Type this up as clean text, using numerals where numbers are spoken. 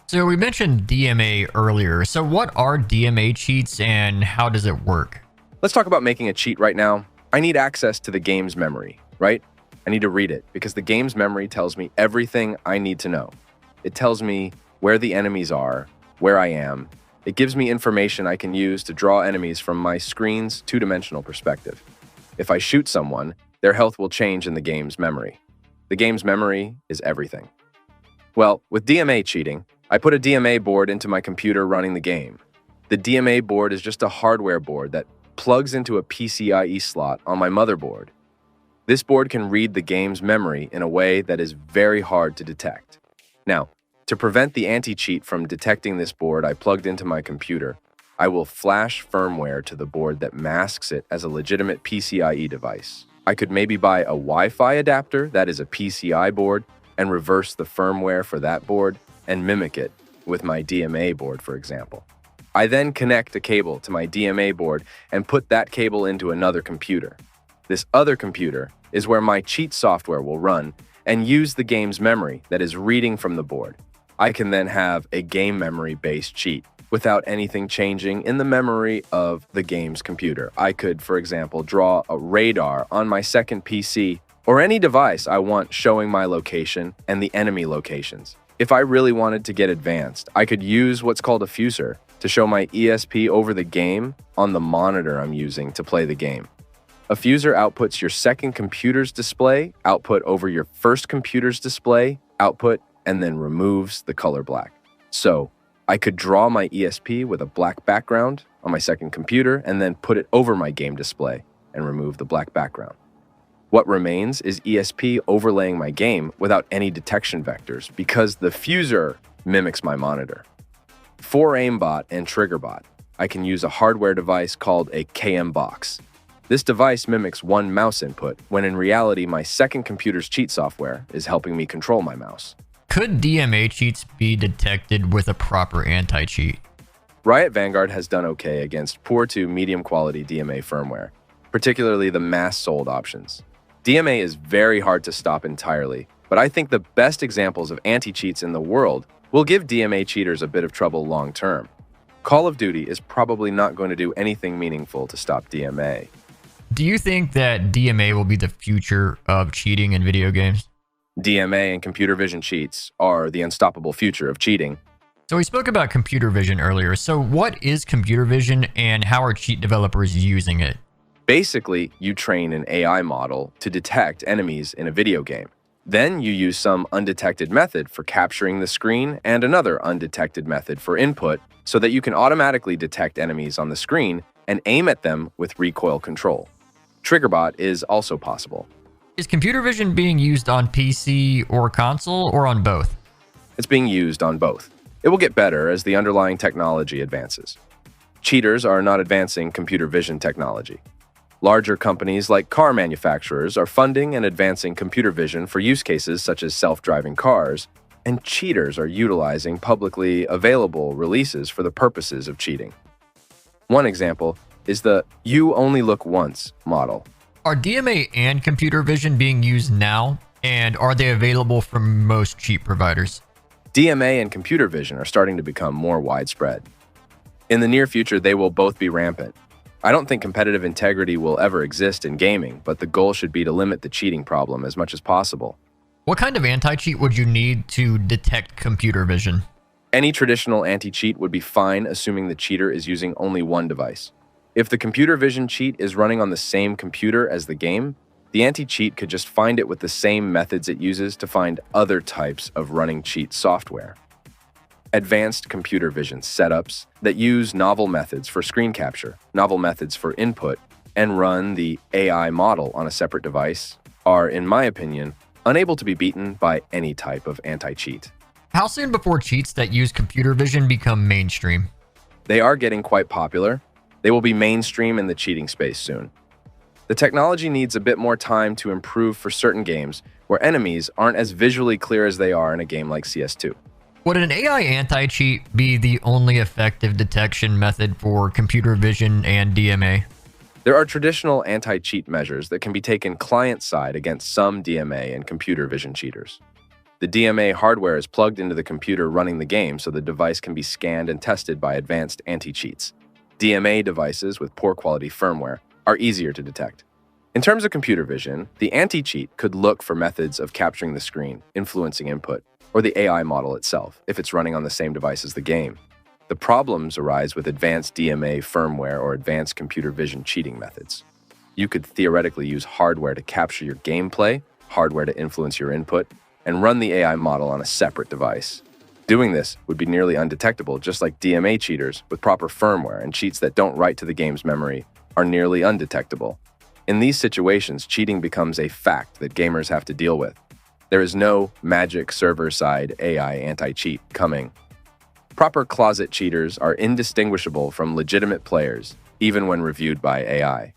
So we mentioned DMA earlier. So what are DMA cheats and how does it work? Let's talk about making a cheat right now. I need access to the game's memory, right? I need to read it because the game's memory tells me everything I need to know. It tells me where the enemies are, where I am. It gives me information I can use to draw enemies from my screen's two-dimensional perspective. If I shoot someone, their health will change in the game's memory. The game's memory is everything. Well, with DMA cheating, I put a DMA board into my computer running the game. The DMA board is just a hardware board that plugs into a PCIe slot on my motherboard. This board can read the game's memory in a way that is very hard to detect. Now, to prevent the anti-cheat from detecting this board I plugged into my computer, I will flash firmware to the board that masks it as a legitimate PCIe device. I could maybe buy a Wi-Fi adapter that is a PCI board and reverse the firmware for that board and mimic it with my DMA board, for example. I then connect a cable to my DMA board and put that cable into another computer. This other computer is where my cheat software will run and use the game's memory that is reading from the board. I can then have a game memory-based cheat without anything changing in the memory of the game's computer. I could, for example, draw a radar on my second PC or any device I want showing my location and the enemy locations. If I really wanted to get advanced, I could use what's called a fuser to show my ESP over the game on the monitor I'm using to play the game. A fuser outputs your second computer's display output over your first computer's display output and then removes the color black. So I could draw my ESP with a black background on my second computer and then put it over my game display and remove the black background. What remains is ESP overlaying my game without any detection vectors because the fuser mimics my monitor. For aimbot and triggerbot, I can use a hardware device called a KM box. This device mimics one mouse input when in reality my second computer's cheat software is helping me control my mouse. Could DMA cheats be detected with a proper anti-cheat? Riot Vanguard has done okay against poor to medium quality DMA firmware, particularly the mass sold options. DMA is very hard to stop entirely, but I think the best examples of anti-cheats in the world will give DMA cheaters a bit of trouble long term. Call of Duty is probably not going to do anything meaningful to stop DMA. Do you think that DMA will be the future of cheating in video games? DMA and computer vision cheats are the unstoppable future of cheating. So we spoke about computer vision earlier. So what is computer vision and how are cheat developers using it? Basically, you train an AI model to detect enemies in a video game. Then you use some undetected method for capturing the screen and another undetected method for input so that you can automatically detect enemies on the screen and aim at them with recoil control. Triggerbot is also possible. Is computer vision being used on PC or console or on both? It's being used on both. It will get better as the underlying technology advances. Cheaters are not advancing computer vision technology. Larger companies like car manufacturers are funding and advancing computer vision for use cases such as self-driving cars, and cheaters are utilizing publicly available releases for the purposes of cheating. One example is the "you only look once" model. Are DMA and computer vision being used now, and are they available from most cheat providers? DMA and computer vision are starting to become more widespread. In the near future, they will both be rampant. I don't think competitive integrity will ever exist in gaming, but the goal should be to limit the cheating problem as much as possible. What kind of anti-cheat would you need to detect computer vision? Any traditional anti-cheat would be fine, assuming the cheater is using only one device. If the computer vision cheat is running on the same computer as the game, the anti-cheat could just find it with the same methods it uses to find other types of running cheat software. Advanced computer vision setups that use novel methods for screen capture, novel methods for input, and run the AI model on a separate device are, in my opinion, unable to be beaten by any type of anti-cheat. How soon before cheats that use computer vision become mainstream? They are getting quite popular. They will be mainstream in the cheating space soon. The technology needs a bit more time to improve for certain games where enemies aren't as visually clear as they are in a game like CS2. Would an AI anti-cheat be the only effective detection method for computer vision and DMA? There are traditional anti-cheat measures that can be taken client-side against some DMA and computer vision cheaters. The The DMA hardware is plugged into the computer running the game so the device can be scanned and tested by advanced anti-cheats. DMA devices with poor quality firmware are easier to detect. In terms of computer vision, the anti-cheat could look for methods of capturing the screen, influencing input, or the AI model itself, if it's running on the same device as the game. The problems arise with advanced DMA firmware or advanced computer vision cheating methods. You could theoretically use hardware to capture your gameplay, hardware to influence your input, and run the AI model on a separate device. Doing this would be nearly undetectable, just like DMA cheaters with proper firmware, and cheats that don't write to the game's memory are nearly undetectable. In these situations, cheating becomes a fact that gamers have to deal with. There is no magic server-side AI anti-cheat coming. Proper closet cheaters are indistinguishable from legitimate players, even when reviewed by AI.